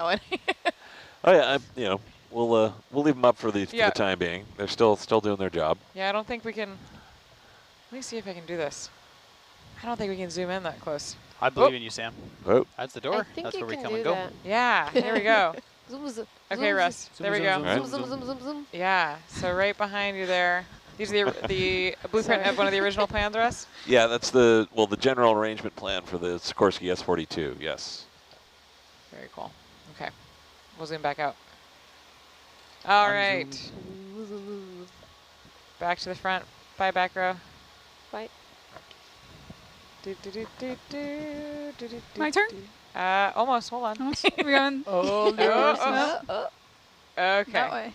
Oh yeah, we'll leave them up for the time being. They're still doing their job. Yeah, I don't think we can. Let me see if I can do this. I don't think we can zoom in that close. I believe in you, Sam. Oh. That's the door. I think That's you where we can come do and go. that. Yeah, here we go. Zoom, zoom, Okay, zoom, Russ. zoom, There we zoom, go. zoom, Zoom, zoom, zoom, zoom, zoom. Yeah, so right behind you there. These are the blueprint of one of the original plans, Russ? Yeah, that's the general arrangement plan for the Sikorsky S-42, yes. Very cool. Okay, we'll zoom back out. All right. Back to the front. Bye, back row. Bye. My turn? Almost. Hold on. Almost. We're going. Okay. That way.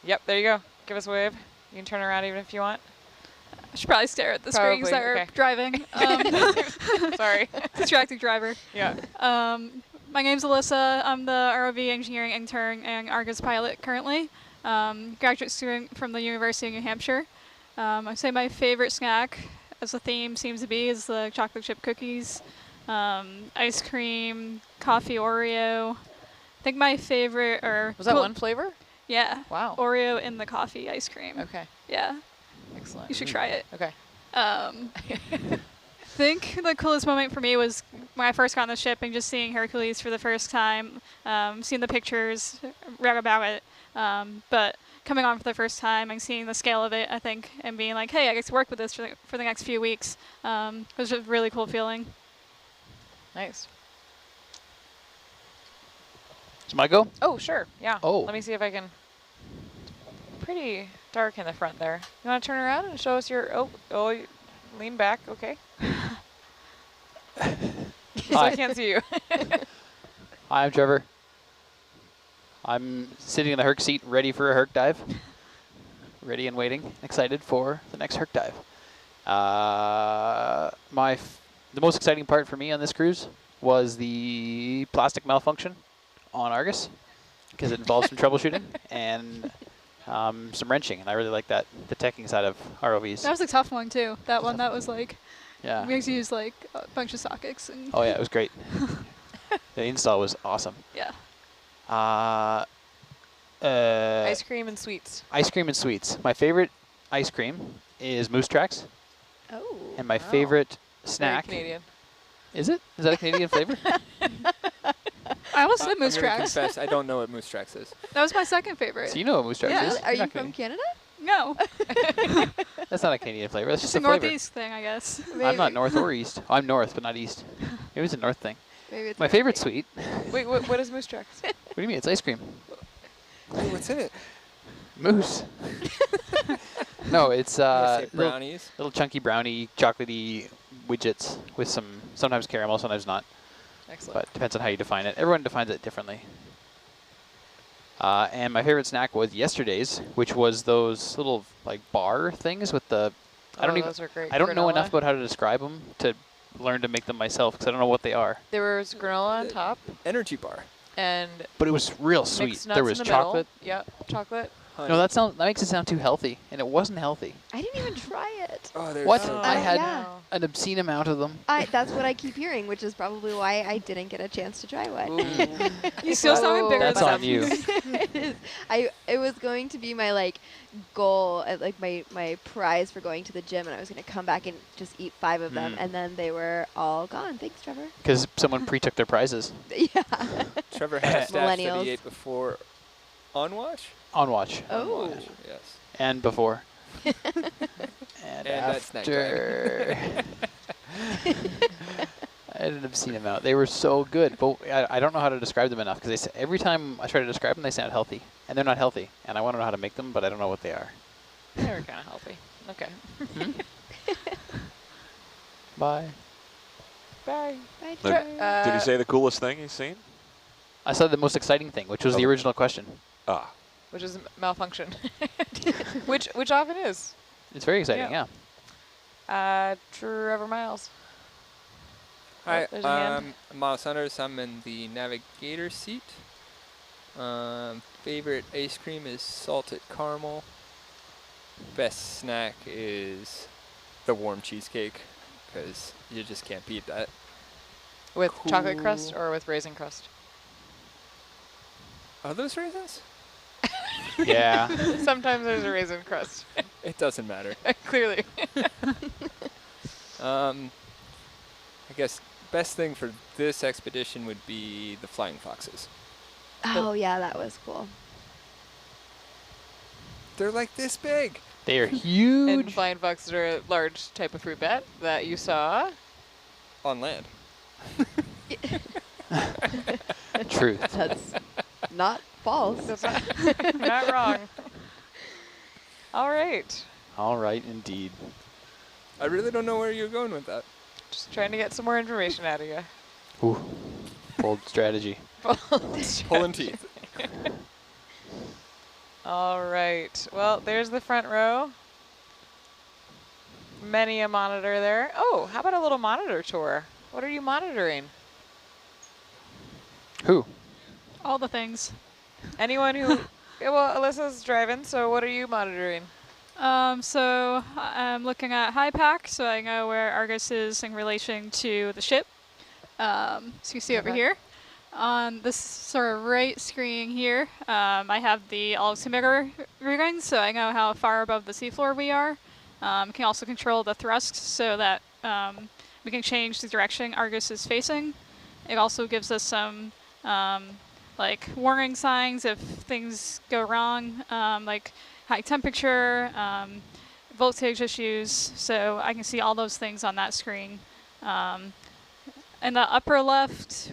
Yep, there you go. Give us a wave. You can turn around even if you want. I should probably stare at the screens that are driving. Sorry. Distracted driver. Yeah. My name's Alyssa. I'm the ROV engineering intern and Argus pilot currently. Graduate student from the University of New Hampshire. I'd say my favorite snack, as the theme seems to be, is the chocolate chip cookies, ice cream, coffee Oreo. I think my favorite was that one flavor? Yeah. Wow. Oreo in the coffee ice cream. Okay. Yeah. Excellent. You should try it. Okay. I think the coolest moment for me was when I first got on the ship and just seeing Hercules for the first time, seeing the pictures, read about it, but coming on for the first time and seeing the scale of it, I think, and being like, hey, I get to work with this for the next few weeks, was a really cool feeling. Nice. Is my go? Oh, sure. Yeah. Oh. Let me see if I can. Pretty dark in the front there. You want to turn around and show us your... you lean back. Okay. So I can't see you. Hi, I'm Trevor. I'm sitting in the Herc seat, ready for a Herc dive. Ready and waiting, excited for the next Herc dive. The most exciting part for me on this cruise was the plastic malfunction on Argus, because it involves some troubleshooting and some wrenching, and I really like that, the teching side of ROVs. That was a tough one too. That one that was like, yeah, we had to use like a bunch of sockets. And oh yeah, it was great. The install was awesome. Yeah. Ice cream and sweets. Ice cream and sweets. My favorite ice cream is Moose Tracks. Oh. And my favorite snack. Very Canadian. Is it? Is that a Canadian flavor? I almost said Moose I'm gonna Tracks. confess, I don't know what Moose Tracks is. That was my second favorite. So you know what Moose Tracks Yeah. is? Are You're you not from Canada? No. That's not a Canadian flavor. That's It's just a a flavor. Northeast thing, I guess. I'm not north or east. Oh, I'm north, but not east. It was a north thing. Maybe it's My favorite sweet. Wait, what is Moose Tracks? What do you mean? It's ice cream. Hey, what's in it? Moose. No, it's little brownies. chunky brownie, chocolatey widgets with some, sometimes caramel, sometimes not. Excellent. But depends on how you define it. Everyone defines it differently. And my favorite snack was yesterday's, which was those little like bar things with the. I don't those are great. I don't know Granola. enough about how to describe them to learn to make them myself because I don't know what they are. There was granola on top Energy bar. and But it was real sweet. mixed nuts There was in the chocolate. middle. Yep, chocolate. Honey. No, that makes it sound too healthy, and it wasn't healthy. I didn't even try it. Oh, there's What? some- I had yeah. an obscene amount of them. That's what I keep hearing, which is probably why I didn't get a chance to try one. You still sound bigger That's than on you. It is. It was going to be my goal, like my prize for going to the gym, and I was going to come back and just eat 5 of them, and then they were all gone. Thanks, Trevor. Because someone pre-took their prizes. Yeah. Trevor had a stash that Millennials. he ate before on watch? On watch. Oh. On watch, yes. And before. And that snack after. I had an obscene amount. They were so good, but I don't know how to describe them enough because every time I try to describe them, they sound healthy, and they're not healthy. And I want to know how to make them, but I don't know what they are. They were kind of healthy. Okay. Bye. Bye. Bye. Did he say the coolest thing he's seen? I said the most exciting thing, which was the original question. Ah. Which is malfunction. which often is. It's very exciting, yeah. Trevor Miles. Hi, there's a hand. I'm Miles Sanders. I'm in the navigator seat. Favorite ice cream is salted caramel. Best snack is the warm cheesecake, because you just can't beat that. With chocolate crust or with raisin crust? Are those raisins? Yeah. Sometimes there's a raisin crust. It doesn't matter. Clearly. I guess best thing for this expedition would be the flying foxes. Oh yeah, that was cool. They're like this big. They are And huge. flying foxes are a large type of fruit bat that you saw. On land. Truth. That's not false. That's not, not wrong. All right. All right, indeed. I really don't know where you're going with that. Just trying to get some more information out of you. Ooh. Bold strategy. Pulling teeth. All right. Well, there's the front row. Many a monitor there. Oh, how about a little monitor tour? What are you monitoring? Who? All the things. Anyone who... Yeah, well, Alyssa's driving, so what are you monitoring? So I'm looking at high pack, so I know where Argus is in relation to the ship. So you see over here. On this sort of right screen here, I have the altimeter reading, so I know how far above the seafloor we are. Can also control the thrust so that we can change the direction Argus is facing. It also gives us some like warning signs if things go wrong, like high temperature, voltage issues. So I can see all those things on that screen. In the upper left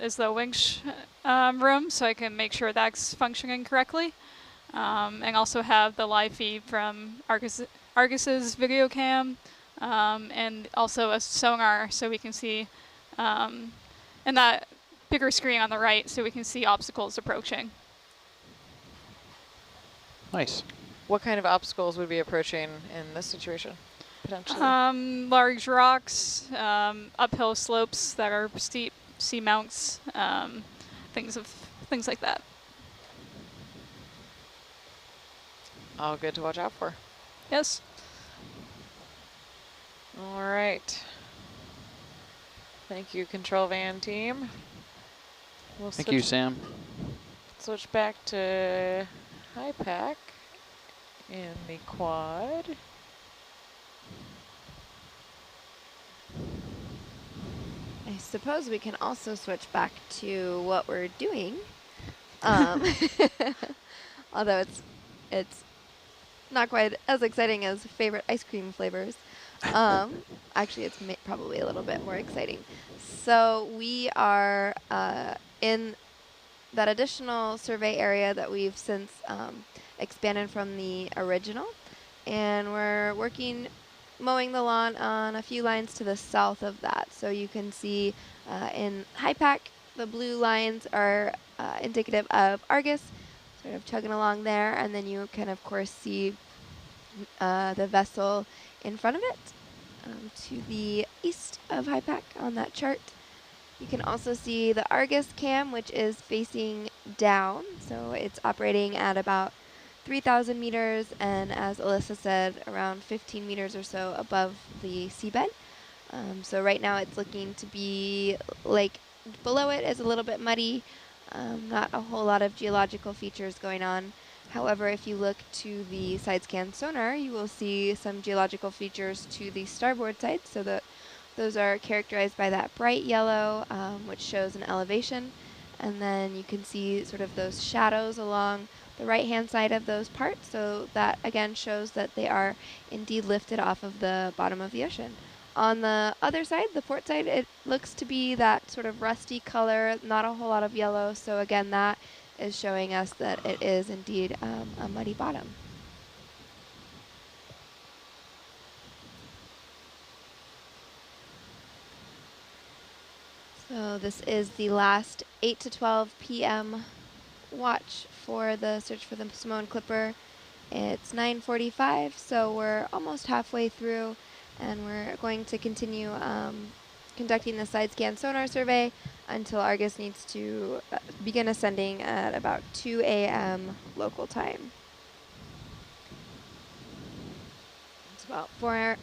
is the winch room, so I can make sure that's functioning correctly. And also have the live feed from Argus's video cam, and also a sonar, so we can see, and that bigger screen on the right, so we can see obstacles approaching. Nice. What kind of obstacles would be approaching in this situation, potentially? Large rocks, uphill slopes that are steep, seamounts, things like that. All good to watch out for. Yes. All right. Thank you, control van team. We'll Thank you, Sam. switch back to high pack in the quad. I suppose we can also switch back to what we're doing. Although it's not quite as exciting as favorite ice cream flavors. Actually, it's probably a little bit more exciting. So we are in that additional survey area that we've since expanded from the original. And we're mowing the lawn on a few lines to the south of that. So you can see in high pack, the blue lines are indicative of Argus, sort of chugging along there. And then you can, of course, see the vessel in front of it to the east of high pack on that chart. You can also see the Argus cam, which is facing down. So it's operating at about 3,000 meters, and as Alyssa said, around 15 meters or so above the seabed. So right now it's looking to be like below it is a little bit muddy, not a whole lot of geological features going on. However, if you look to the side scan sonar, you will see some geological features to the starboard side. So those are characterized by that bright yellow, which shows an elevation. And then you can see sort of those shadows along the right-hand side of those parts. So that, again, shows that they are indeed lifted off of the bottom of the ocean. On the other side, the port side, it looks to be that sort of rusty color, not a whole lot of yellow. So again, that is showing us that it is indeed a muddy bottom. So this is the last 8 to 12 p.m. watch for the search for the Simone Clipper. It's 9:45, so we're almost halfway through, and we're going to continue conducting the side scan sonar survey until Argus needs to begin ascending at about 2 a.m. local time. It's about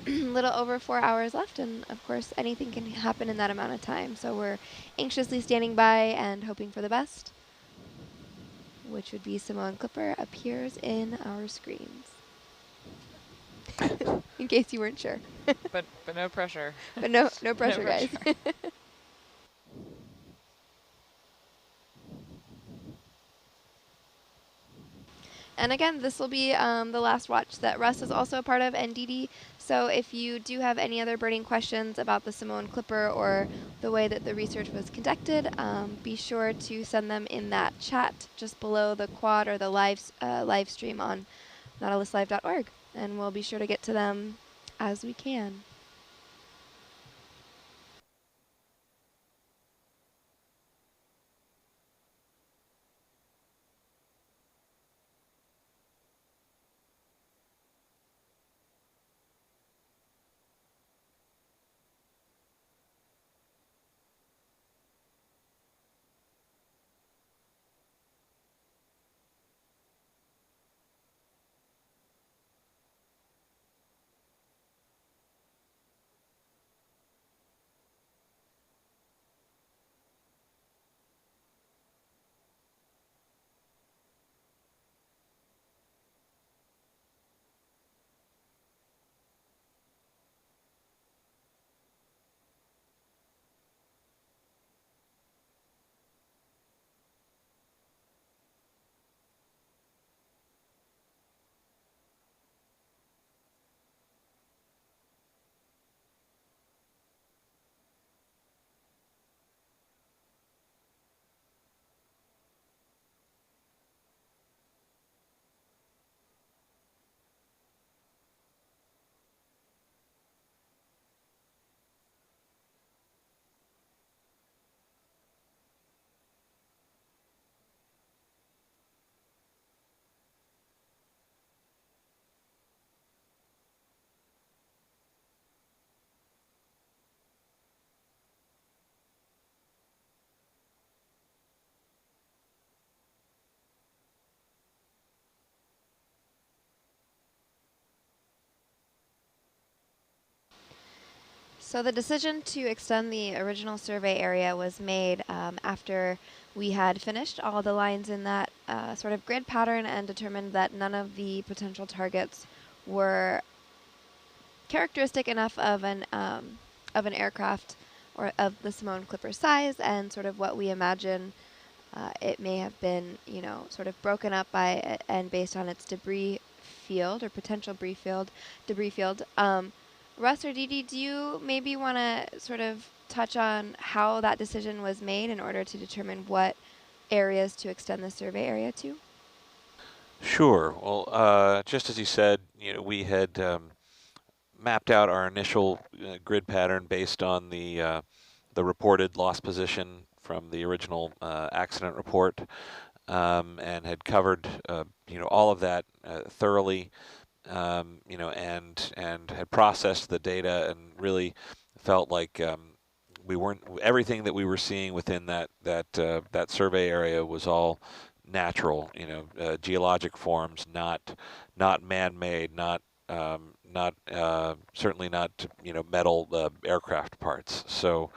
little over 4 hours left, and of course anything can happen in that amount of time. So we're anxiously standing by and hoping for the best. which would be Samoan Clipper, appears in our screens. In case you weren't sure. But no pressure. But no pressure, guys. And again, this will be the last watch that Russ is also a part of, and Dee Dee. So if you do have any other burning questions about the Samoan Clipper or the way that the research was conducted, be sure to send them in that chat just below the quad or the live stream on nautiluslive.org, and we'll be sure to get to them as we can. So the decision to extend the original survey area was made after we had finished all the lines in that sort of grid pattern and determined that none of the potential targets were characteristic enough of an aircraft or of the Samoan Clipper size and sort of what we imagine it may have been, you know, sort of broken up by and based on its debris field or potential debris field. Russ or Dee Dee, do you maybe want to sort of touch on how that decision was made in order to determine what areas to extend the survey area to? Sure. Well, just as you said, you know, we had mapped out our initial grid pattern based on the reported loss position from the original accident report, and had covered you know, all of that thoroughly. You know, and had processed the data and really felt like we weren't, everything that we were seeing within that survey area was all natural. You know, geologic forms, not man-made, certainly not, you know, metal aircraft parts. So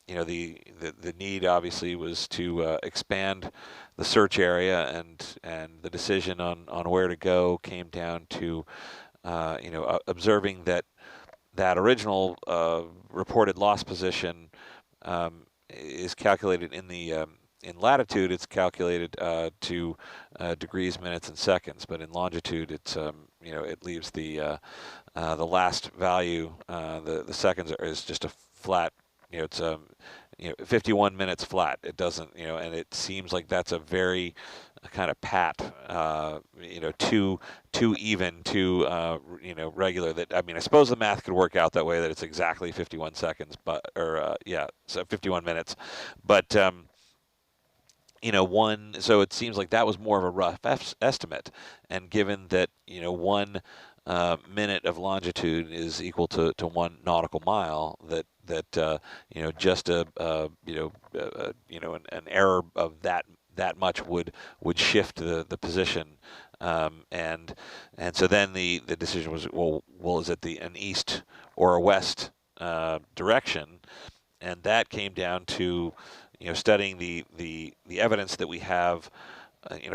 you know, the need obviously was to expand the search area, and the decision on where to go came down to you know, observing that original reported loss position is calculated in the in latitude. It's calculated to degrees, minutes, and seconds, but in longitude, it's you know, it leaves the last value, the seconds is just a flat. You know, it's you know, 51 minutes flat. It doesn't, you know, and it seems like that's a very kind of pat, you know, too even, too you know, regular. That, I mean, I suppose the math could work out that way, that it's exactly 51 seconds, but yeah, so 51 minutes, but you know, so it seems like that was more of a rough estimate, and given that, you know, 1 minute of longitude is equal to 1 nautical mile, that you know, just a you know, an error of that much would shift the position, and so then the decision was, well, is it an east or a west direction, and that came down to, studying the evidence that we have,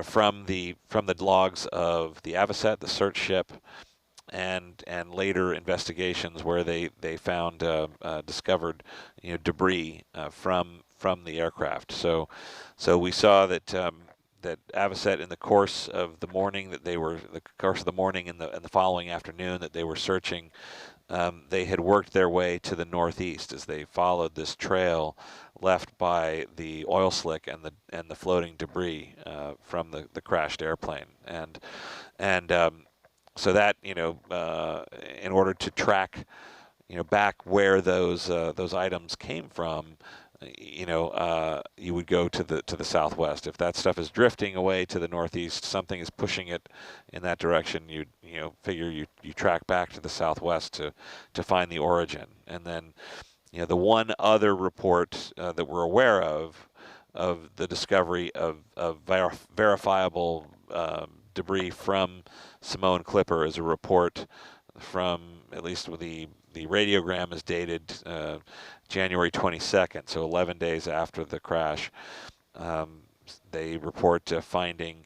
from the logs of the Avocet, the search ship, and later investigations where they found discovered debris from the aircraft. So we saw that that Avocet, in the course of the morning and the following afternoon that they were searching, they had worked their way to the northeast as they followed this trail left by the oil slick and the floating debris from the crashed airplane. And so that, in order to track back where those items came from, you would go to the southwest. If that stuff is drifting away to the northeast, something is pushing it in that direction. You figure you track back to the southwest to find the origin. And then, the one other report that we're aware of the discovery of verifiable debris from Samoan Clipper is a report from, at least with the radiogram is dated January 22nd, so 11 days after the crash. They report finding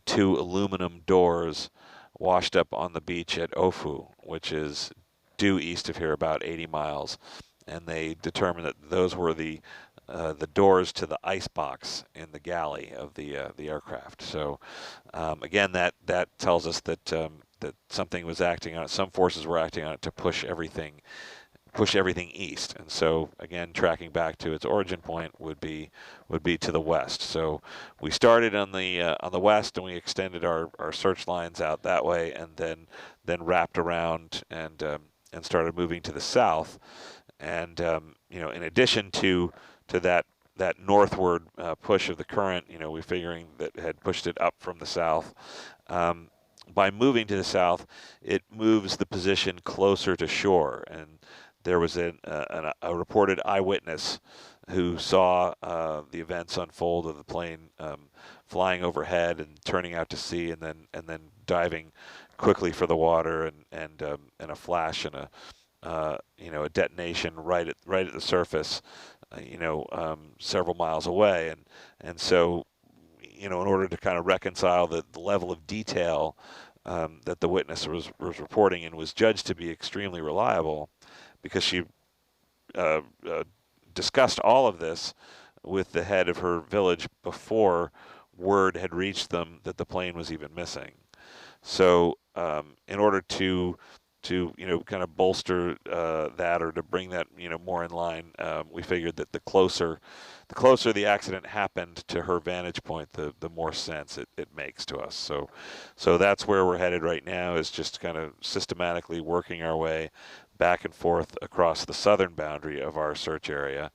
2 aluminum doors washed up on the beach at Ofu, which is due east of here about 80 miles. And they determined that those were the doors to the ice box in the galley of the aircraft. So again, that tells us that that something was acting on it. Some forces were acting on it to push everything east. And so again, tracking back to its origin point would be to the west. So we started on the west, and we extended our search lines out that way, and then wrapped around and started moving to the south. And in addition to that northward push of the current, we figuring that had pushed it up from the south. By moving to the south, it moves the position closer to shore. And there was a reported eyewitness who saw the events unfold of the plane flying overhead and turning out to sea, and then diving quickly for the water, and a flash and a detonation right at the surface, several miles away. And so, in order to kind of reconcile the level of detail that the witness was reporting, and was judged to be extremely reliable, because she discussed all of this with the head of her village before word had reached them that the plane was even missing. So in order to kind of bolster that, or to bring that more in line, we figured that the closer the accident happened to her vantage point, the more sense it makes to us. So that's where we're headed right now, is just kind of systematically working our way back and forth across the southern boundary of our search area,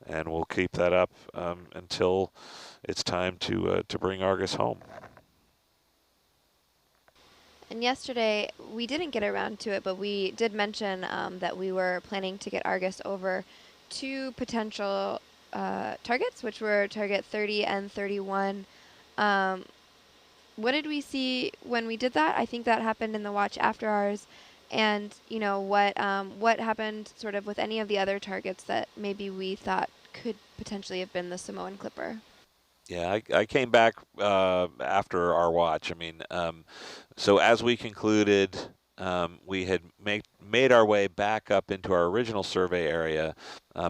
and we'll keep that up until it's time to bring Argus home. And yesterday, we didn't get around to it, but we did mention that we were planning to get Argus over 2 potential targets, which were target 30 and 31. What did we see when we did that? I think that happened in the watch after ours. And, what happened sort of with any of the other targets that maybe we thought could potentially have been the Samoan Clipper? Yeah, I came back after our watch. I mean, so as we concluded, we had made our way back up into our original survey area.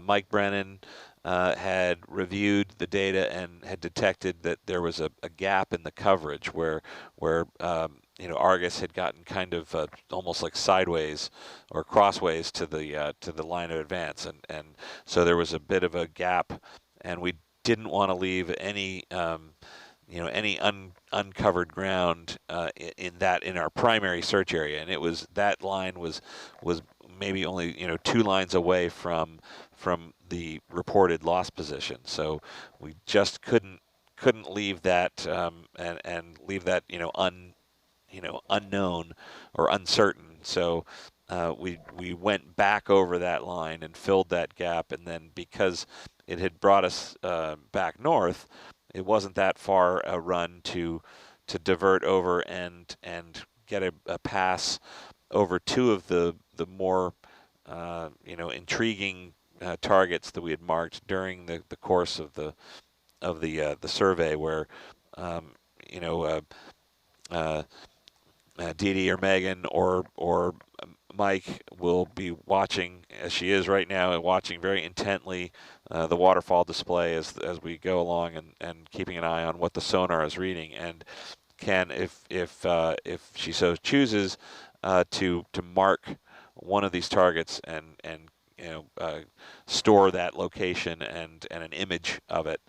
Mike Brennan had reviewed the data and had detected that there was a gap in the coverage where Argus had gotten kind of almost like sideways or crossways to the line of advance, and so there was a bit of a gap, and we didn't want to leave any uncovered ground in our primary search area, and that line was maybe only 2 lines away from the reported lost position. So we just couldn't leave that and leave that unknown or uncertain. So we went back over that line and filled that gap, and then because it had brought us back north, it wasn't that far a run to divert over and get a pass over 2 of the more intriguing targets that we had marked during the course of the survey, where you know, Dee Dee or Megan or Mike will be watching, as she is right now, and watching very intently the waterfall display as we go along, and keeping an eye on what the sonar is reading, and can, if she so chooses, to mark one of these targets and you know, store that location and an image of it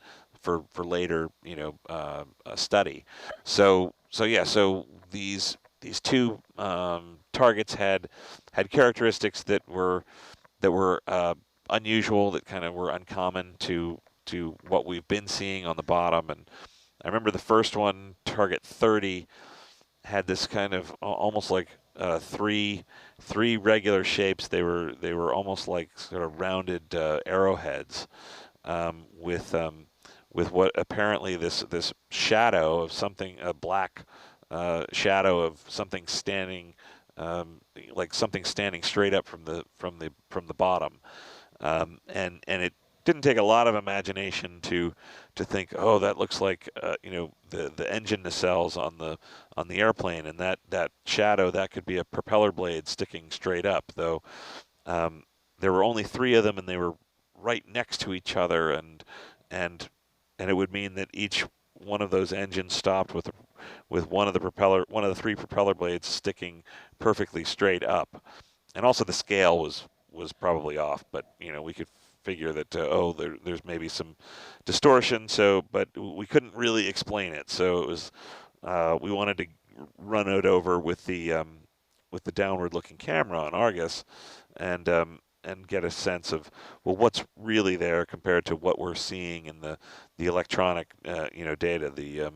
for later, you know, study. So yeah, so these two targets had characteristics that were unusual, that kind of were uncommon to what we've been seeing on the bottom. And I remember the first one, target 30, had this kind of almost like three regular shapes. They were almost like sort of rounded arrowheads, with what apparently this shadow of something, a black shadow of something standing, like something standing straight up from the bottom, and it didn't take a lot of imagination to think, oh, that looks like you know, the engine nacelles on the airplane, and that shadow, that could be a propeller blade sticking straight up. Though there were only 3 of them, and they were right next to each other, and it would mean that each one of those engines stopped with one of the 3 propeller blades sticking perfectly straight up. And also the scale was probably off, but you know, we could figure that oh, there's maybe some distortion. So, but we couldn't really explain it. So it was we wanted to run it over with the downward-looking camera on Argus, and get a sense of, well, what's really there compared to what we're seeing in the electronic you know, data, the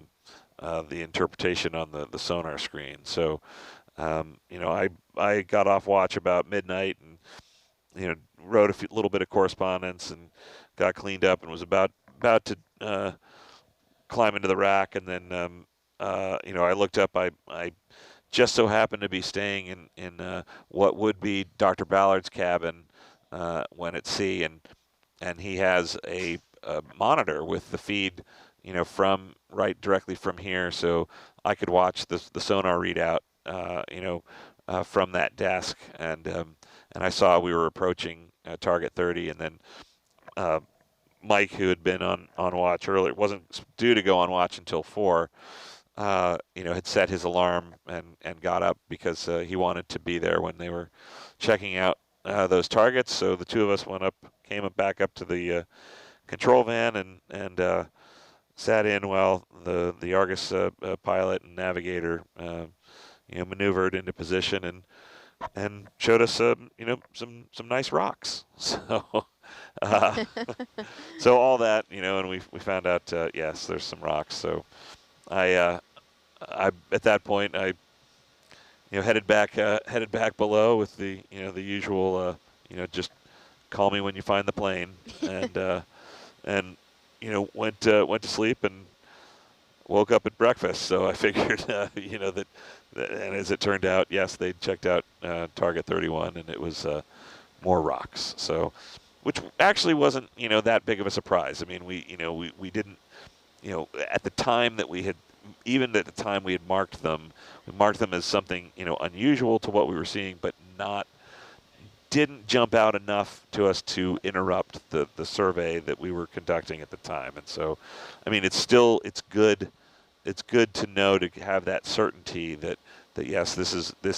interpretation on the sonar screen. So you know, I got off watch about midnight, and you know, wrote a little bit of correspondence, and got cleaned up, and was about to climb into the rack, and then you know, I looked up. I just so happened to be staying in what would be Dr. Ballard's cabin when at sea, and he has a monitor with the feed, you know, from directly from here, so I could watch the sonar readout, you know, from that desk, and I saw we were approaching target 30, and then Mike, who had been on watch earlier, wasn't due to go on watch until 4. You know, had set his alarm and got up because he wanted to be there when they were checking out those targets. So the 2 of us came back up to the control van, and sat in while the Argus pilot and navigator you know, maneuvered into position and showed us you know, some nice rocks. So so all that, you know, and we found out yes, there's some rocks. So I at that point, I, you know, headed back below with the, you know, the usual you know, just call me when you find the plane, and you know, went to sleep and woke up at breakfast. So I figured you know, that and as it turned out, yes, they checked out target 31, and it was more rocks. So, which actually wasn't, you know, that big of a surprise. I mean, we didn't, you know, at the time that we had, even at the time we had marked them as something, you know, unusual to what we were seeing, but didn't jump out enough to us to interrupt the survey that we were conducting at the time. And so, I mean, it's good to know, to have that certainty that yes, this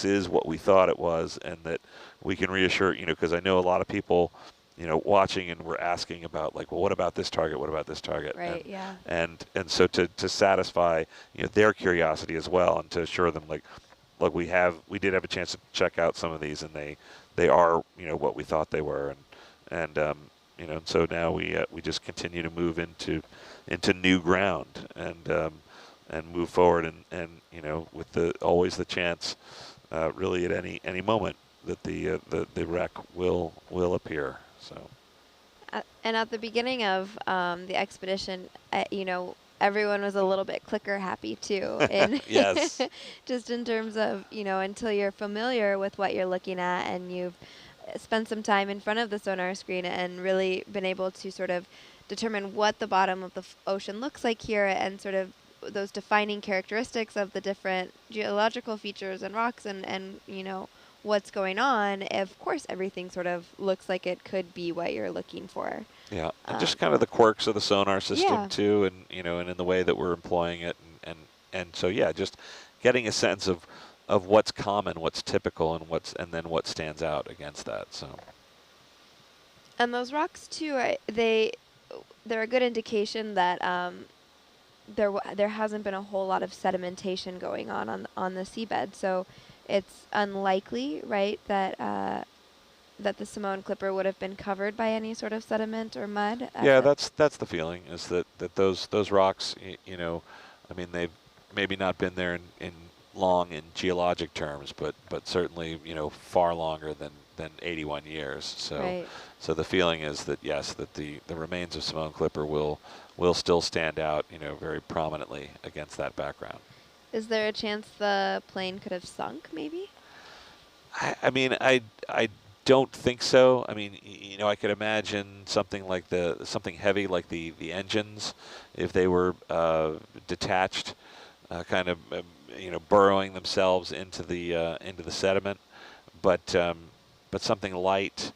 is what we thought it was, and that we can reassure, you know, because I know a lot of people, you know, watching and were asking about, like, well, what about this target? What about this target? Right. Yeah. And so to satisfy, you know, their curiosity as well, and to assure them, like, look, we did have a chance to check out some of these, and they are, you know, what we thought they were, and you know, and so now we just continue to move into new ground, and move forward, and you know, with always the chance, really at any moment, that the wreck will appear. So. And at the beginning of the expedition, you know, everyone was a little bit clicker happy too. And Yes. just in terms of, you know, until you're familiar with what you're looking at, and you've spent some time in front of the sonar screen and really been able to sort of determine what the bottom of the ocean looks like here and sort of those defining characteristics of the different geological features and rocks and you know, what's going on, of course everything sort of looks like it could be what you're looking for. Yeah, and just kind of the quirks of the sonar system Yeah. too, and you know, and in the way that we're employing it, and so yeah, just getting a sense of what's common, what's typical, and then what stands out against that. So. And those rocks too, they're a good indication that there hasn't been a whole lot of sedimentation going on the seabed. So it's unlikely, right, that that the Samoan clipper would have been covered by any sort of sediment or mud. Yeah, that's the feeling, is that those rocks, you know, I mean, they've maybe not been there in long in geologic terms, but certainly, you know, far longer than 81 years. So right. so the feeling is that yes, that the remains of Samoan clipper will still stand out, you know, very prominently against that background. Is there a chance the plane could have sunk, maybe? I mean, I don't think so. I mean, you know, I could imagine something like something heavy like the engines, if they were detached, kind of you know, burrowing themselves into the sediment, but something light,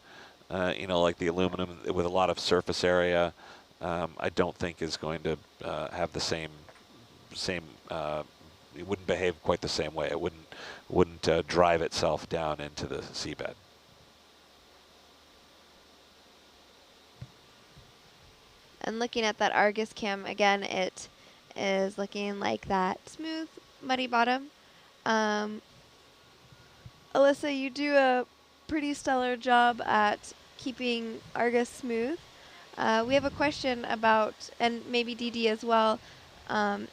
you know, like the aluminum with a lot of surface area, I don't think is going to have the same. It wouldn't behave quite the same way. It wouldn't drive itself down into the seabed. And looking at that Argus cam again, it is looking like that smooth, muddy bottom. Alyssa, you do a pretty stellar job at keeping Argus smooth. We have a question about, and maybe DD as well, how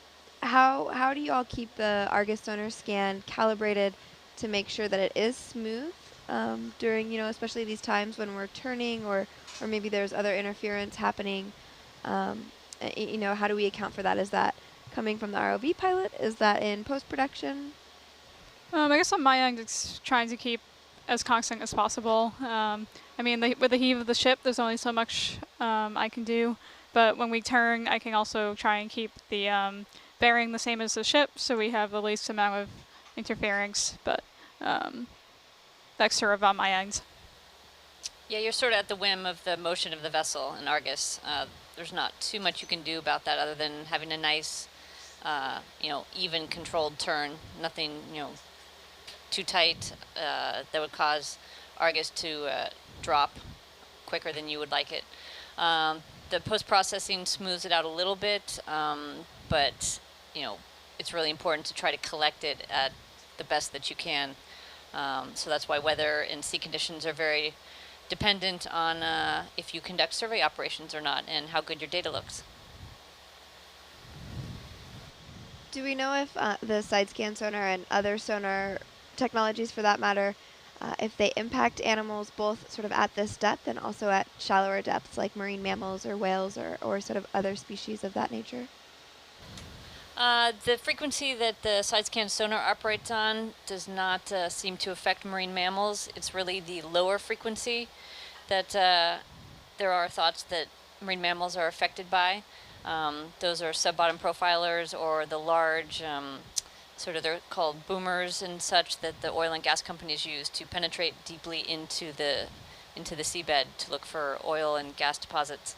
do you all keep the Argus sonar scan calibrated to make sure that it is smooth during, you know, especially these times when we're turning or maybe there's other interference happening? You know, how do we account for that? Is that coming from the ROV pilot? Is that in post-production? I guess on my end, it's trying to keep as constant as possible. I mean, with the heave of the ship, there's only so much I can do. But when we turn, I can also try and keep the bearing the same as the ship, so we have the least amount of interference. But that's sort of on my end. Yeah, you're sort of at the whim of the motion of the vessel in Argus. There's not too much you can do about that other than having a nice, you know, even controlled turn. Nothing, you know, too tight that would cause Argus to drop quicker than you would like it. The post-processing smooths it out a little bit, but, you know, it's really important to try to collect it at the best that you can. So that's why weather and sea conditions are very dependent on if you conduct survey operations or not and how good your data looks. Do we know if the side scan sonar and other sonar technologies for that matter, if they impact animals both sort of at this depth and also at shallower depths like marine mammals or whales or sort of other species of that nature? The frequency that the side scan sonar operates on does not seem to affect marine mammals. It's really the lower frequency that there are thoughts that marine mammals are affected by. Those are sub-bottom profilers or the large, sort of they're called boomers and such that the oil and gas companies use to penetrate deeply into the seabed to look for oil and gas deposits.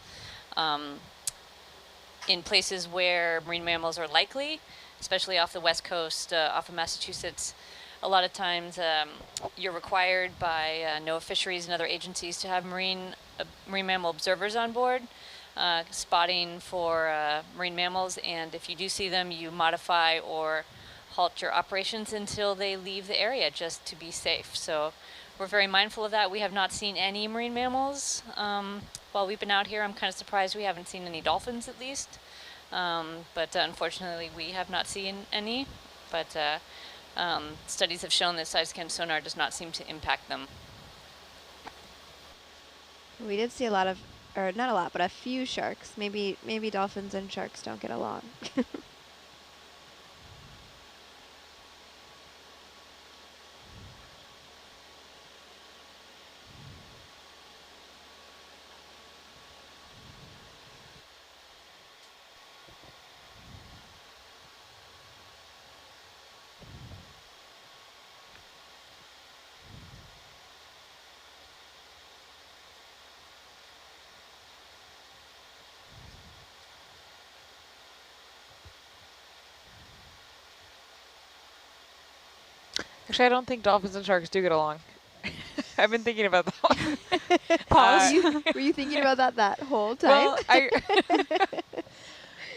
In places where marine mammals are likely, especially off the west coast, off of Massachusetts, a lot of times you're required by NOAA Fisheries and other agencies to have marine mammal observers on board, spotting for marine mammals, and if you do see them, you modify or halt your operations until they leave the area just to be safe. So we're very mindful of that. We have not seen any marine mammals while we've been out here. I'm kind of surprised we haven't seen any dolphins at least. But unfortunately, we have not seen any. But studies have shown that side scan sonar does not seem to impact them. We did see a lot of, or not a lot, but a few sharks. Maybe dolphins and sharks don't get along. Actually, I don't think dolphins and sharks do get along. I've been thinking about that one. Pause. Were you thinking about that whole time? Well,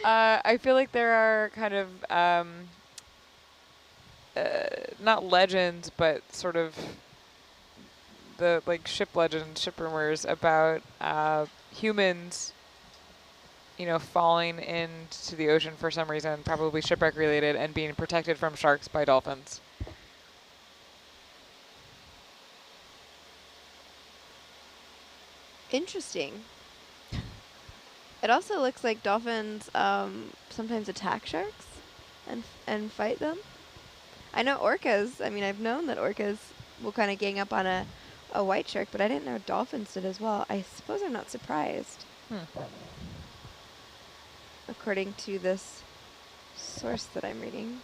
I feel like there are kind of not legends, but sort of the like ship legends, ship rumors about humans, you know, falling into the ocean for some reason, probably shipwreck related, and being protected from sharks by dolphins. Interesting. It also looks like dolphins sometimes attack sharks and fight them. I know orcas. I mean, I've known that orcas will kind of gang up on a white shark, but I didn't know dolphins did as well. I suppose I'm not surprised. According to this source that I'm reading.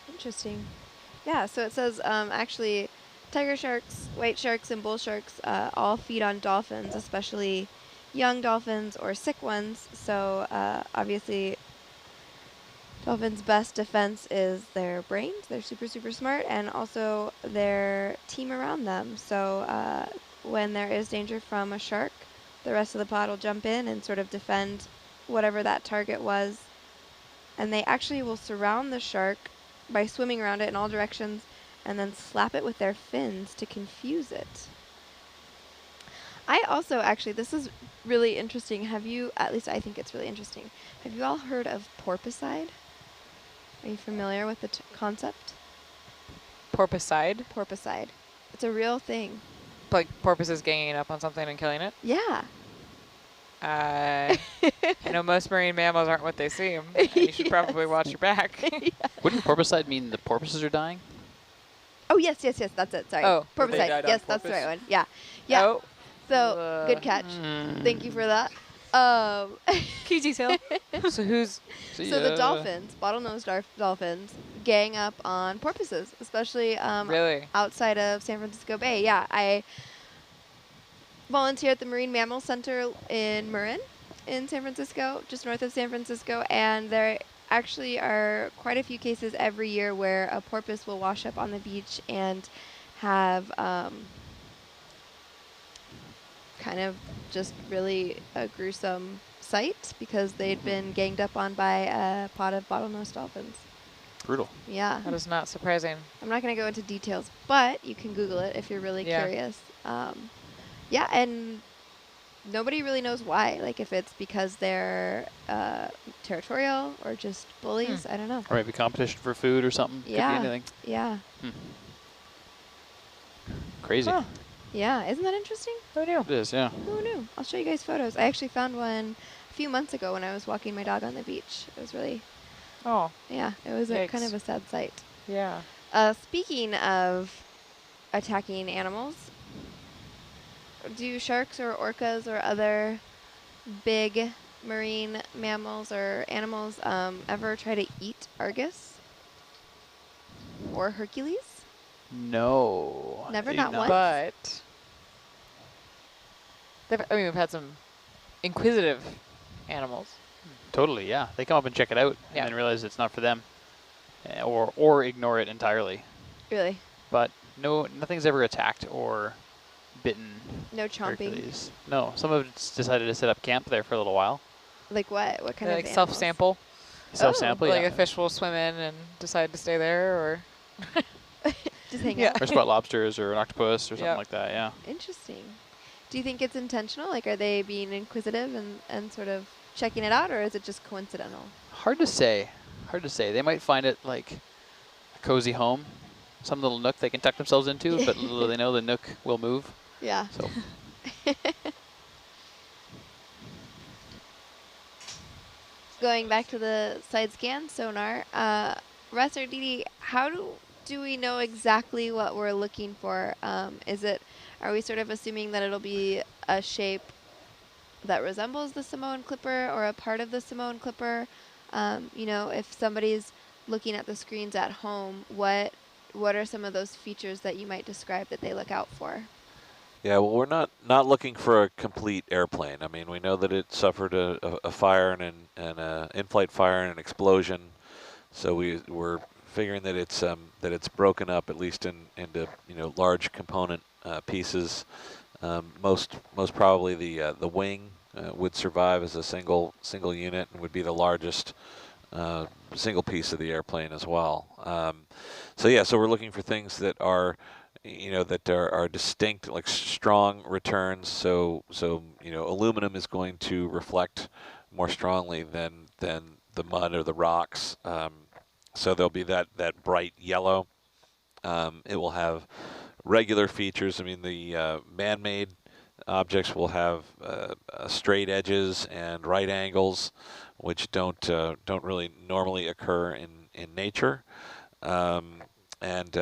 Interesting. Yeah, so it says actually tiger sharks, white sharks, and bull sharks all feed on dolphins, especially young dolphins or sick ones. So obviously dolphins' best defense is their brains. They're super, super smart, and also their team around them. So when there is danger from a shark, the rest of the pod will jump in and sort of defend whatever that target was. And they actually will surround the shark by swimming around it in all directions and then slap it with their fins to confuse it. I also actually, this is really interesting. Have you, at least I think it's really interesting, have you all heard of porpoiside? Are you familiar with the concept? Porpoiside? Porpoiside. It's a real thing. Like porpoises ganging up on something and killing it? Yeah. I know most marine mammals aren't what they seem. You should probably watch your back. Wouldn't porpoiside mean the porpoises are dying? Oh, yes, that's it. Sorry. Oh. They Porpoiside. died on Yes, that's the porpoise? right one. Yeah. Yeah. Oh. So, good catch. Thank you for that. Key detail. So who's... See So the ya. dolphins, bottlenose dolphins, gang up on porpoises, especially Really? outside of San Francisco Bay. Yeah, I volunteer at the Marine Mammal Center in Marin in San Francisco, just north of San Francisco, and there actually are quite a few cases every year where a porpoise will wash up on the beach and have kind of just really a gruesome sight because they'd been ganged up on by a pod of bottlenose dolphins. Brutal. Yeah. That is not surprising. I'm not going to go into details, but you can Google it if you're really curious. Yeah, and nobody really knows why. Like if it's because they're territorial or just bullies. I don't know. Or maybe competition for food or something. Yeah. Could be anything. Yeah. Crazy. Huh. Yeah. Isn't that interesting? Who knew? It is, yeah. Who knew? I'll show you guys photos. I actually found one a few months ago when I was walking my dog on the beach. It was really, Oh, yeah, it was a kind Yikes. of a sad sight. yeah. Speaking of attacking animals, do sharks or orcas or other big marine mammals or animals ever try to eat Argus or Hercules? No. Never, they not do once? But... I mean, we've had some inquisitive animals. Totally, yeah. They come up and check it out Yeah. and then realize it's not for them. Or ignore it entirely. Really? But no, nothing's ever attacked or bitten No chomping? Hercules. No, some of it's decided to set up camp there for a little while. Like what? What kind They, of like animals? self-sample. Self-sample, Like yeah. a fish will swim in and decide to stay there, or... Just hang Yeah. out. Or spot lobsters or an octopus or something Yeah. like that, yeah. Interesting. Do you think it's intentional? Like, are they being inquisitive and sort of checking it out, or is it just coincidental? Hard to say. Hard to say. They might find it like a cozy home, some little nook they can tuck themselves into, but little do they know the nook will move. Yeah. So Going back to the side scan sonar, Russ or Didi, how do we know exactly what we're looking for? Are we sort of assuming that it'll be a shape that resembles the Samoan clipper or a part of the Samoan clipper? You know, if somebody's looking at the screens at home, what are some of those features that you might describe that they look out for? Yeah, well, we're not looking for a complete airplane. I mean, we know that it suffered a fire and an in-flight fire and an explosion, so we're figuring that it's broken up at least into large component pieces. Most probably the wing would survive as a single unit and would be the largest single piece of the airplane as well. So yeah, so we're looking for things that are that are distinct, like strong returns. So aluminum is going to reflect more strongly than the mud or the rocks. So there'll be that bright yellow. It will have regular features. I mean, the man-made objects will have straight edges and right angles, which don't really normally occur in nature. And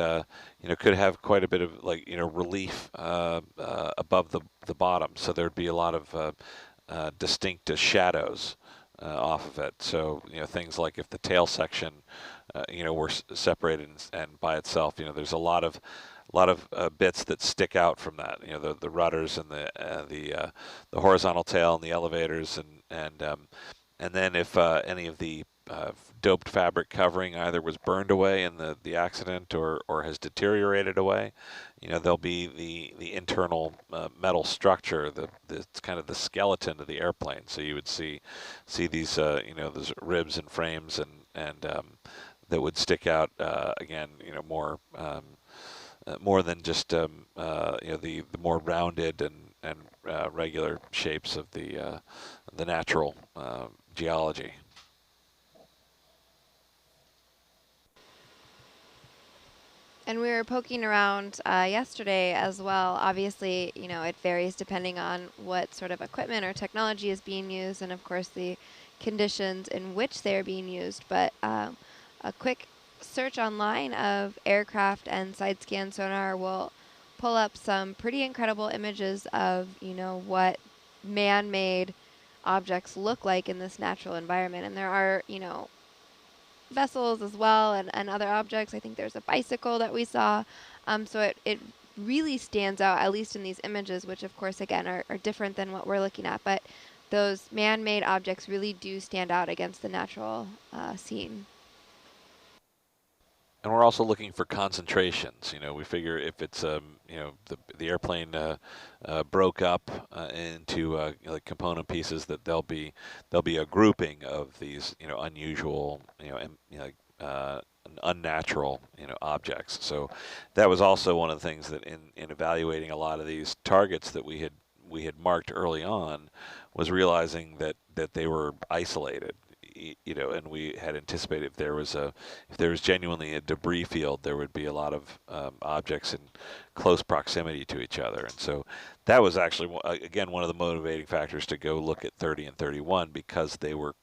could have quite a bit of relief above the bottom, so there'd be a lot of distinct shadows off of it. So things like if the tail section were separated and by itself, there's a lot of bits that stick out from that. The rudders and the horizontal tail and the elevators and then if any of the doped fabric covering either was burned away in the accident or has deteriorated away, there'll be the internal metal structure, it's kind of the skeleton of the airplane. So you would see these those ribs and frames and that would stick out again, more than just the more rounded and regular shapes of the natural geology. And we were poking around yesterday as well. Obviously, it varies depending on what sort of equipment or technology is being used, and of course the conditions in which they're being used. But a quick search online of aircraft and side scan sonar will pull up some pretty incredible images of what man-made objects look like in this natural environment. And there are vessels as well and other objects. I think there's a bicycle that we saw. So it really stands out, at least in these images, which of course again are different than what we're looking at, but those man-made objects really do stand out against the natural scene. And we're also looking for concentrations. We figure if it's the airplane broke up into like component pieces, that there'll be a grouping of these unusual unnatural objects. So that was also one of the things that in evaluating a lot of these targets that we had marked early on, was realizing that they were isolated. And we had anticipated if there was genuinely a debris field, there would be a lot of objects in close proximity to each other. And so that was actually, again, one of the motivating factors to go look at 30 and 31, because they were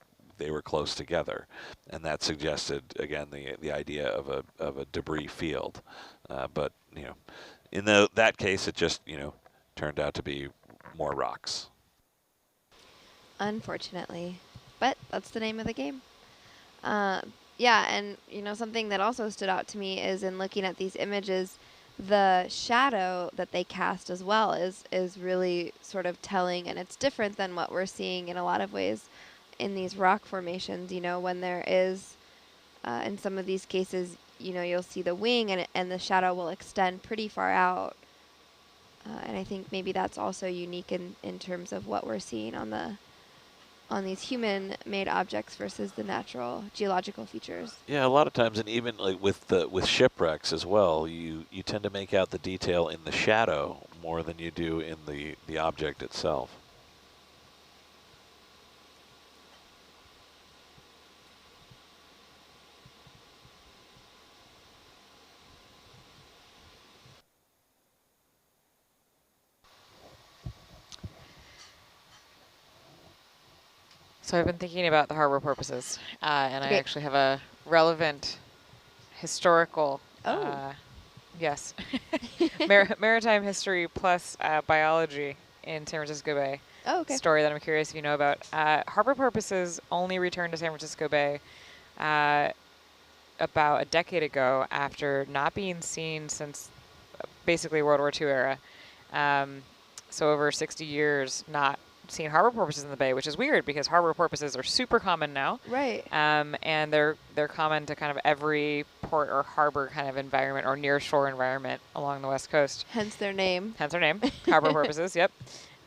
close together. And that suggested, again, the idea of a debris field. But, in that case, it just, turned out to be more rocks. Unfortunately. But that's the name of the game. Yeah, and something that also stood out to me is in looking at these images, the shadow that they cast as well is really sort of telling, and it's different than what we're seeing in a lot of ways in these rock formations. When there is, in some of these cases, you'll see the wing and the shadow will extend pretty far out. And I think maybe that's also unique in terms of what we're seeing on these human-made objects versus the natural geological features. Yeah, a lot of times, and even like with shipwrecks as well, you tend to make out the detail in the shadow more than you do in the object itself. So I've been thinking about the harbor porpoises, and I actually have a relevant historical, yes, maritime history plus biology in San Francisco Bay. Oh, okay. Story that I'm curious if you know about. Harbor porpoises only returned to San Francisco Bay about a decade ago after not being seen since basically World War II era. So over 60 years, not seen harbor porpoises in the bay, which is weird because harbor porpoises are super common now. Right. And they're common to kind of every port or harbor kind of environment or near shore environment along the west coast. Hence their name. Hence their name, harbor porpoises. Yep.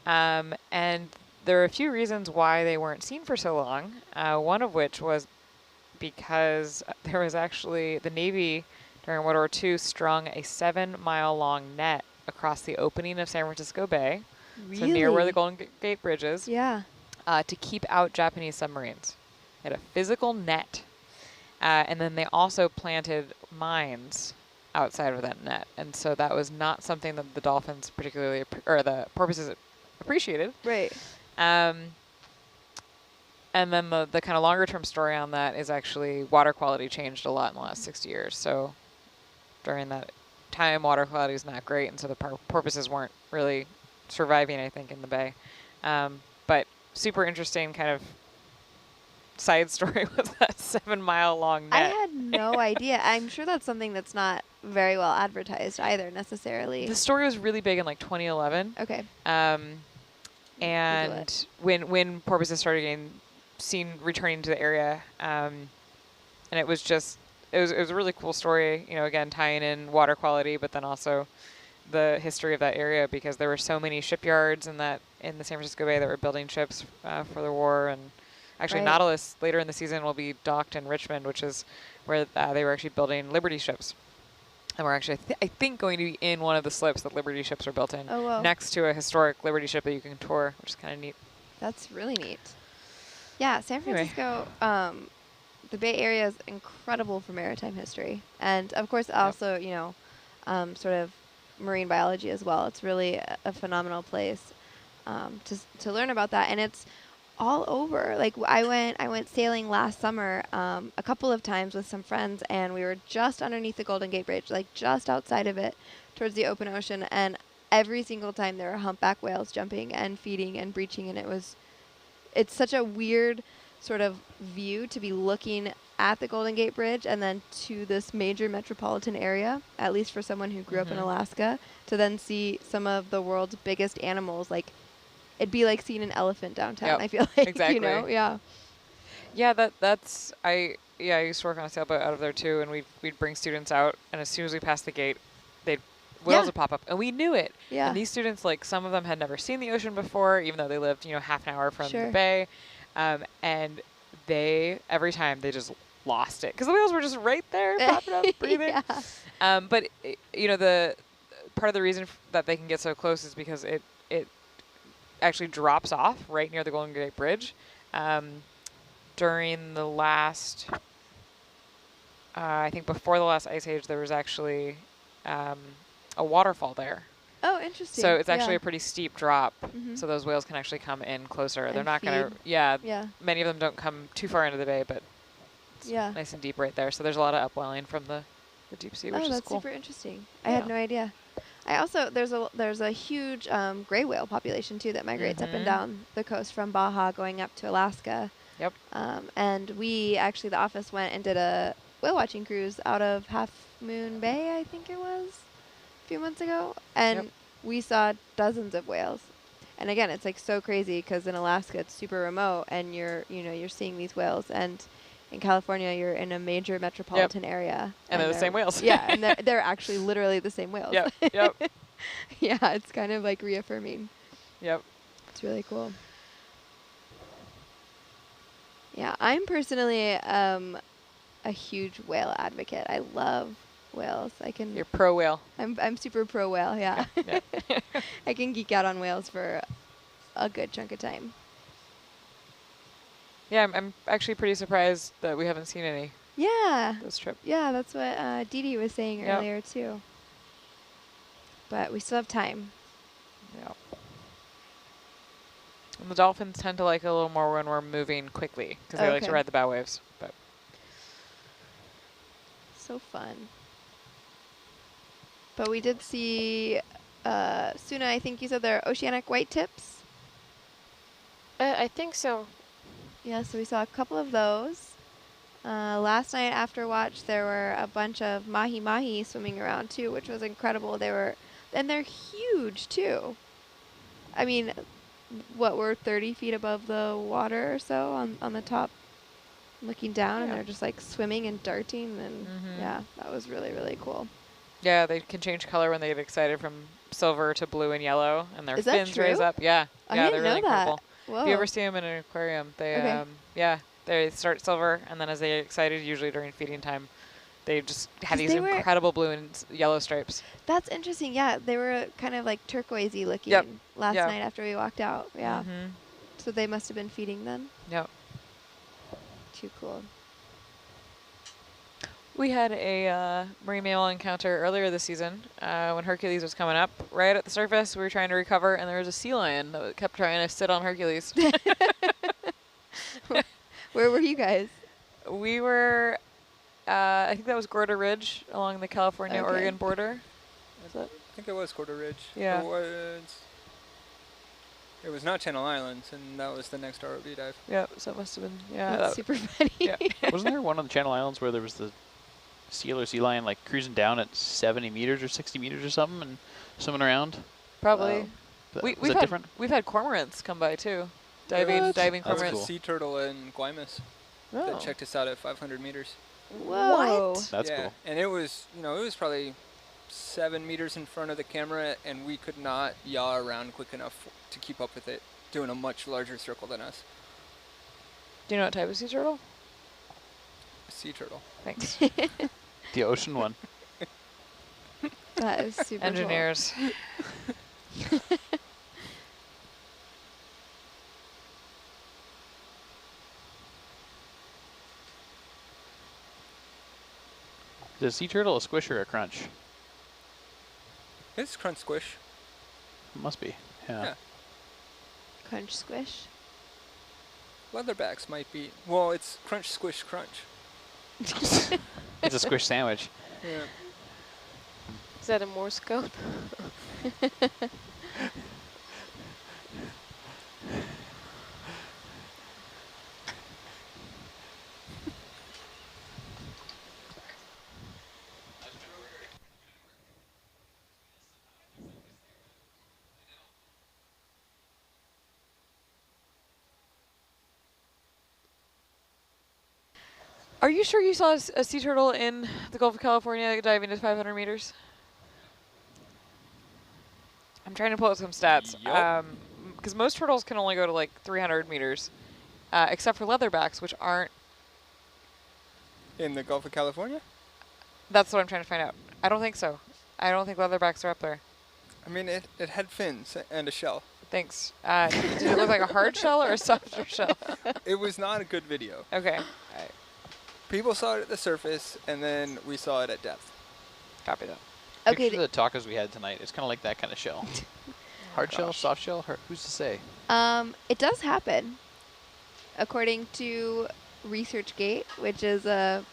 And there are a few reasons why they weren't seen for so long. One of which was because there was actually the Navy during World War II strung a 7-mile-long net across the opening of San Francisco Bay, Really? so near where the Golden Gate Bridge is, Yeah. to keep out Japanese submarines. They had a physical net, and then they also planted mines outside of that net, and so that was not something that the dolphins particularly, or the porpoises appreciated. Right. And then the kind of longer term story on that is actually water quality changed a lot in the last 60 years. So during that time, water quality was not great, and so the porpoises weren't really surviving, I think, in the bay. But super interesting kind of side story was that 7-mile-long I net. had no idea. I'm sure that's something that's not very well advertised either, necessarily. The story was really big in like 2011. Okay. And when porpoises started getting seen returning to the area, and it was just it was a really cool story. You know, again tying in water quality, but then also the history of that area because there were so many shipyards in the San Francisco Bay that were building ships for the war, and actually Right. Nautilus later in the season will be docked in Richmond, which is where they were actually building Liberty ships. And we're actually, I think, going to be in one of the slips that Liberty ships are built in, Oh, wow. next to a historic Liberty ship that you can tour, which is kind of neat. That's really neat. Yeah, San Anyway. Francisco, the Bay Area is incredible for maritime history. And, of course, also, you know, sort of marine biology as well. It's really a phenomenal place to learn about that. And it's all over. Like, I went sailing last summer a couple of times with some friends, and we were just underneath the Golden Gate Bridge, like just outside of it, towards the open ocean. And every single time there were humpback whales jumping and feeding and breaching, and it's such a weird sort of view to be looking at the Golden Gate Bridge and then to this major metropolitan area, at least for someone who grew up in Alaska, to then see some of the world's biggest animals. Like, it'd be like seeing an elephant downtown. Yep, I feel like, exactly. you know, yeah. Yeah, I used to work on a sailboat out of there too, and we'd bring students out, and as soon as we passed the gate, whales would pop up, and we knew it. Yeah. And these students, like, some of them had never seen the ocean before, even though they lived, half an hour from Sure. the bay, and every time they just lost it because the whales were just right there, popping up, breathing. Yeah. But the part of the reason that they can get so close is because it actually drops off right near the Golden Gate Bridge. During the last, I think before the last ice age, there was actually a waterfall there. Oh, interesting. So it's actually yeah. a pretty steep drop. Mhm. So those whales can actually come in closer. They're And not going to, feed. yeah. Yeah. Many of them don't come too far into the bay, but it's Yeah. nice and deep right there. So there's a lot of upwelling from the deep sea, which Oh, is that's cool. super interesting. I had no idea. I also there's a huge gray whale population too that migrates up and down the coast from Baja going up to Alaska. Yep. And we actually, the office went and did a whale watching cruise out of Half Moon Bay, I think it was, a few months ago, and we saw dozens of whales. And again, it's like so crazy because in Alaska it's super remote, and you're seeing these whales, and in California you're in a major metropolitan area, And they're the same whales. Yeah, and they're actually literally the same whales. Yep. Yep. Yeah, it's kind of like reaffirming. Yep. It's really cool. Yeah, I'm personally a huge whale advocate. I love whales. You're pro whale. I'm super pro whale. Yeah. Yeah. I can geek out on whales for a good chunk of time. Yeah, I'm actually pretty surprised that we haven't seen any Yeah. this trip. Yeah, that's what Dee Dee was saying Yep. earlier too. But we still have time. Yeah. And the dolphins tend to like it a little more when we're moving quickly because they like to Okay. ride the bow waves. But So fun. But we did see, Suna, I think you said there are oceanic white tips. I think so. Yeah, so we saw a couple of those. Last night after watch, there were a bunch of mahi-mahi swimming around too, which was incredible. They were And they're huge too. I mean, what, we're 30 feet above the water or so on the top, looking down, and Yeah. they're just like swimming and darting, and yeah, that was really, really cool. Yeah, they can change color when they get excited from silver to blue and yellow, and their Is that fins raise true? up. Yeah, I yeah, didn't they're know really that. incredible. Whoa. If you ever see them in an aquarium, they Okay. yeah, they start silver, and then as they get excited, usually during feeding time, they just have 'Cause these they were- incredible blue and yellow stripes. That's interesting. Yeah, they were kind of like turquoisey looking Yep. last Yeah. night after we walked out. Yeah. Mm-hmm. So they must have been feeding then. Yep. Too cool. We had a marine mammal encounter earlier this season when Hercules was coming up. Right at the surface, we were trying to recover, and there was a sea lion that kept trying to sit on Hercules. Where were you guys? We were, I think that was Gorda Ridge along the California-Oregon border. Is that? I think it was Quarter Ridge. Yeah. It was not Channel Islands, and that was the next ROV dive. Yeah, so it must have been, yeah. That's super funny. Yeah. Wasn't there one on the Channel Islands where there was the seal or sea lion like cruising down at 70 meters or 60 meters or something and swimming around? Probably. Wow. We've Was that had, different? we've had cormorants come by too. Diving What? diving That's There was cormorants. a sea turtle in Guaymas that checked us out at 500 meters. Whoa. That's yeah. cool. And it was, it was probably 7 meters in front of the camera, and we could not yaw around quick enough to keep up with it, doing a much larger circle than us. Do you know what type of sea turtle? A sea turtle. Thanks. The ocean one. That is super cool. Engineers. Is a sea turtle a squish or a crunch? It's crunch squish. It must be. Yeah. Yeah. Crunch squish. Leatherbacks might be. Well, it's crunch squish crunch. It's a squish sandwich. Yeah. Is that a Morse code? Are you sure you saw a sea turtle in the Gulf of California diving to 500 meters? I'm trying to pull up some stats. Yup. Because most turtles can only go to like 300 meters, except for leatherbacks, which aren't. In the Gulf of California? That's what I'm trying to find out. I don't think so. I don't think leatherbacks are up there. I mean, it had fins and a shell. Thanks. Did it look like a hard shell or a softer shell? It was not a good video. Okay. People saw it at the surface, and then we saw it at depth. Copy that. Okay. Picture the tacos we had tonight. It's kind of like that kind of shell. Hard shell, soft shell. Who's to say? It does happen. According to ResearchGate, which is a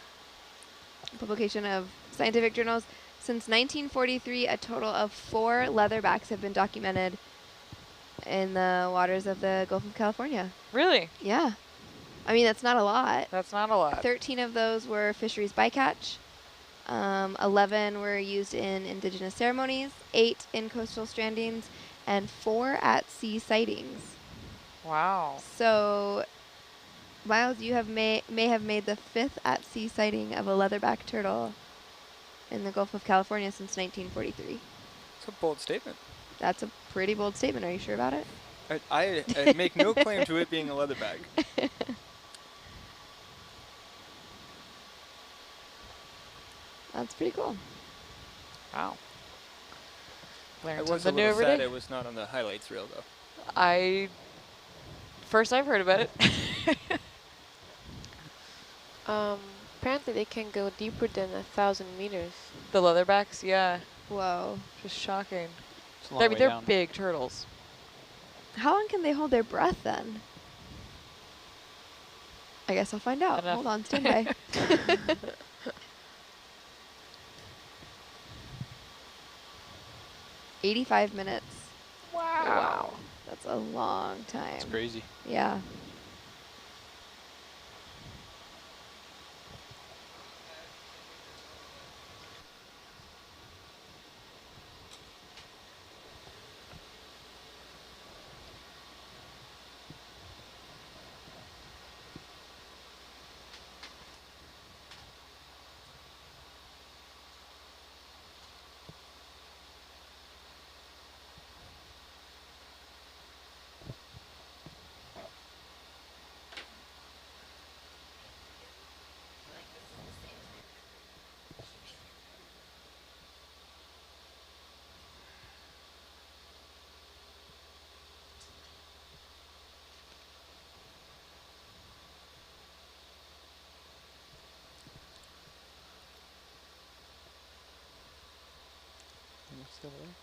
publication of scientific journals, since 1943, a total of 4 leatherbacks have been documented in the waters of the Gulf of California. Really? Yeah. I mean, that's not a lot. That's not a lot. 13 of those were fisheries bycatch. 11 were used in indigenous ceremonies, 8 in coastal strandings, and 4 at sea sightings. Wow. So, Miles, you may have made the 5th at sea sighting of a leatherback turtle in the Gulf of California since 1943. It's a bold statement. That's a pretty bold statement. Are you sure about it? I make no claim to it being a leatherback. That's pretty cool. Wow. I Learn was a something new little every sad day. it was not on the highlights reel, though. First I've heard about it. Apparently they can go deeper than 1,000 meters. The leatherbacks, yeah. Whoa. Just shocking. It's a long I mean, way they're down. big turtles. How long can they hold their breath then? I guess I'll find out. Enough. Hold on, stand by. 85 minutes. Wow. That's a long time. It's crazy. Yeah. over there.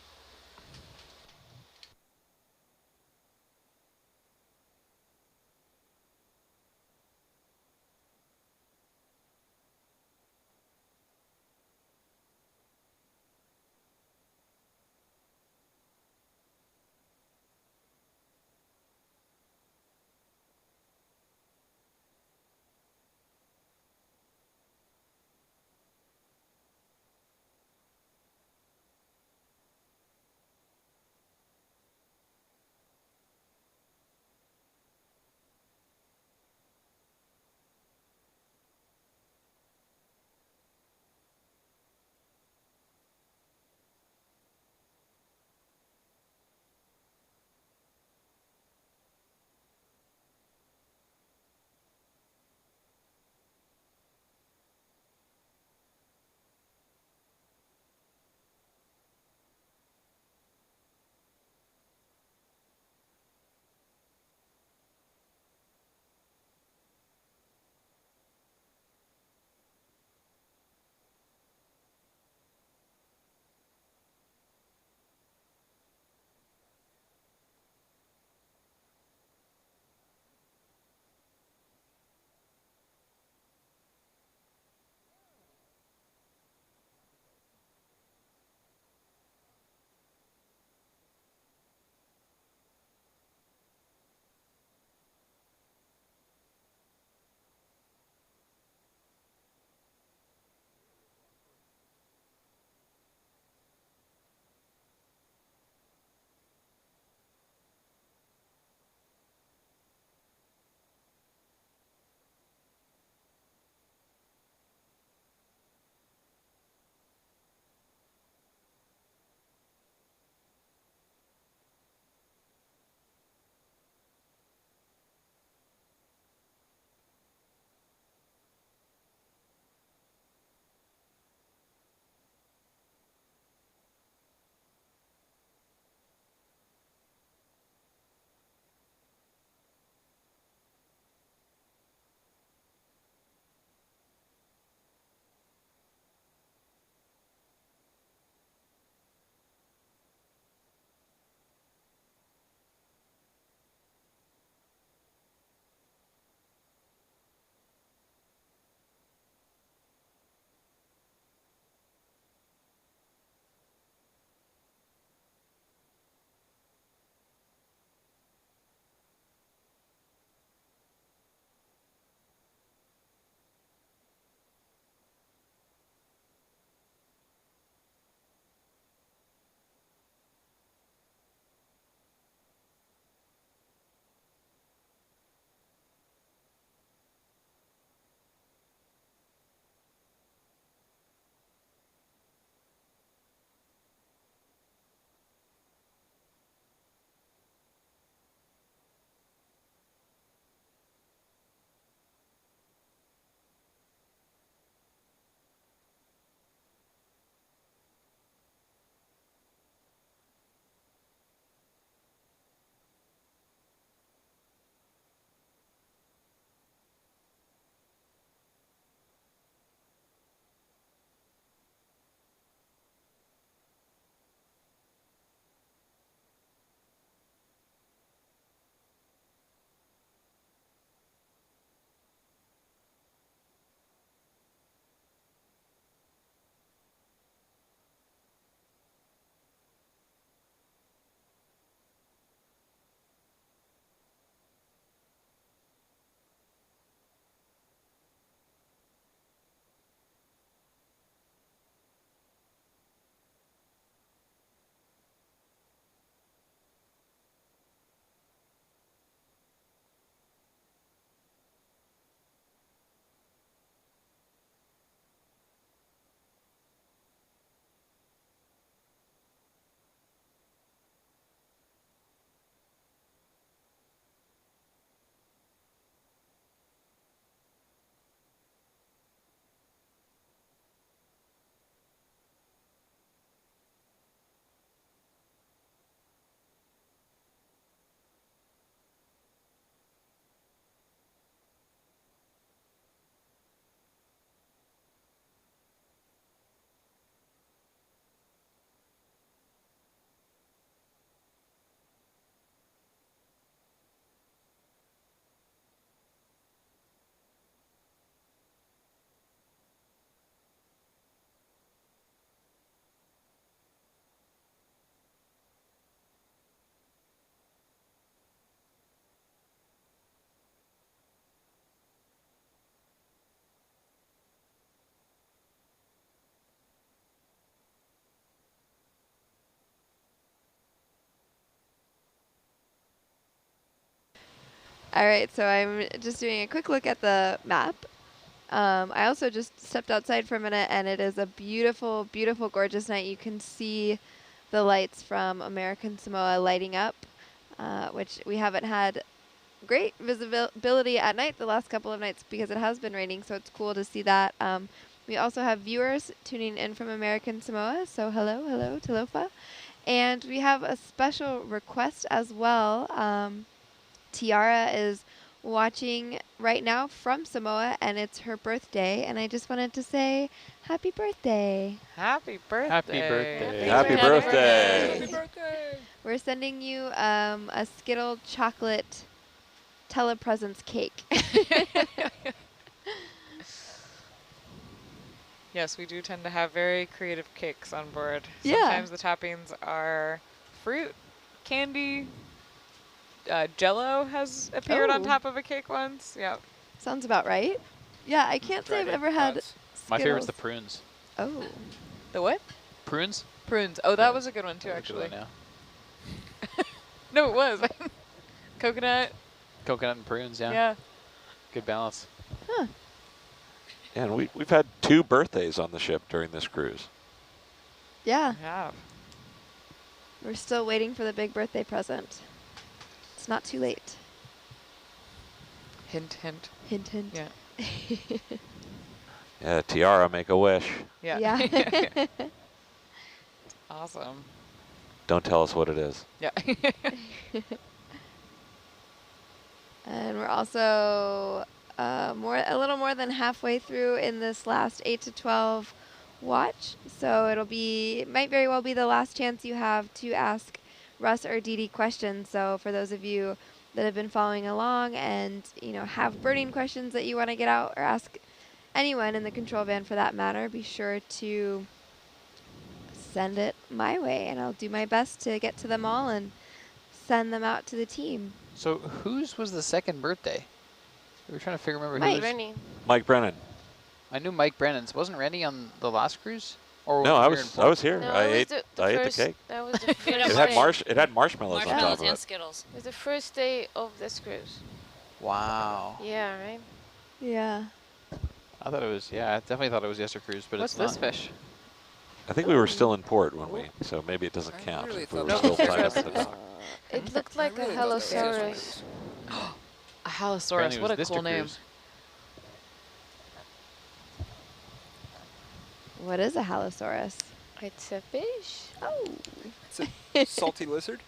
All right, so I'm just doing a quick look at the map. I also just stepped outside for a minute, and it is a beautiful, beautiful, gorgeous night. You can see the lights from American Samoa lighting up, which we haven't had great visibility at night the last couple of nights because it has been raining, so it's cool to see that. We also have viewers tuning in from American Samoa, so hello, Talofa. And we have a special request as well. Tiara is watching right now from Samoa, and it's her birthday, and I just wanted to say happy birthday. Happy birthday. Happy birthday. Happy birthday. Happy birthday! We're sending you a Skittle chocolate telepresence cake. Yes, we do tend to have very creative cakes on board. Yeah. Sometimes the toppings are fruit, candy. Jello has appeared on Oh. top of a cake once. Yep. Sounds about right. Yeah, I can't say I've Dried ever had apricots. My favorite's the Skittles. prunes. Oh. The what? Prunes? Prunes. Oh, that Prunes. was a good one too, Those are good actually. now. No, it was. Coconut. Coconut and prunes, yeah. Yeah. Good balance. Huh. And we've had 2 birthdays on the ship during this cruise. Yeah. Yeah. We're still waiting for the big birthday present. It's not too late. Hint, hint. Hint, hint. Yeah. Yeah, Tiara, make a wish. Yeah. Yeah. Awesome. Don't tell us what it is. Yeah. And we're also a little more than halfway through in this last 8 to 12 watch. So it might very well be the last chance you have to ask Russ or Dee Dee questions. So for those of you that have been following along and have burning questions that you want to get out or ask anyone in the control van for that matter, be sure to send it my way, and I'll do my best to get to them all and send them out to the team. So whose was the second birthday? We were trying to remember Mike. whose. Rennie. Mike Brennan. I knew Mike Brennan's. Wasn't Rennie on the last cruise? Or No, I we here in was port? here. No, I it ate was I ate the first, cake. That was the first It It had day. had marshmallows on top Marshmallows of and it. Skittles. It was the first day of this cruise. Wow. Yeah, right? Yeah. I thought it was, yeah, I definitely thought it was Yester Cruise, but What's it's not. this fish? I think we were still in port when so maybe it doesn't I count. really If we were thought still that was tied up at the Yester dock. It looked like I really a thought that was Halosaurus. A Halosaurus. Apparently it What was a Yester cool name. Cruise. What is a Halosaurus? It's a fish. Oh. It's a salty lizard.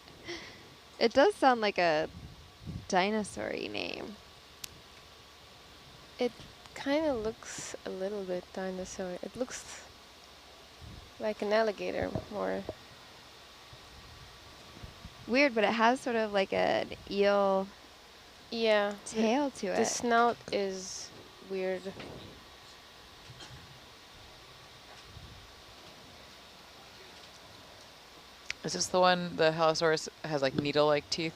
It does sound like a dinosaur-y name. It kind of looks a little bit dinosaur. It looks like an alligator more. Weird, but it has sort of like an eel Yeah. tail to The it. snout is weird. Is this the one the Halosaurus has like needle-like teeth?